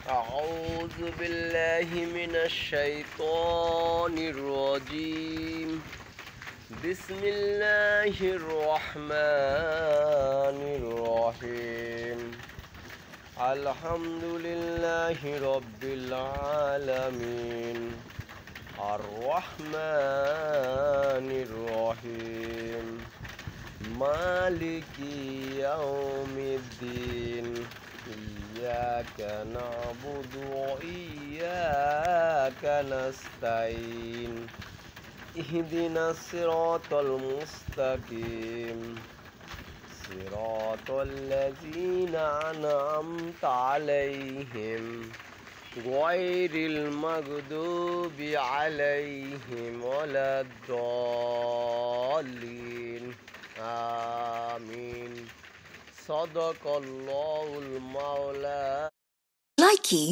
أعوذ بالله من الشيطان الرجيم. بسم الله الرحمن الرحيم. الحمد لله رب العالمين الرحمن الرحيم مالك يوم الدين إياك نعبد وإياك نستعين اهدنا الصراط المستقيم صراط الذين أنعمت عليهم غير المغضوب عليهم ولا الضالين آمين صدق الله المولى Likey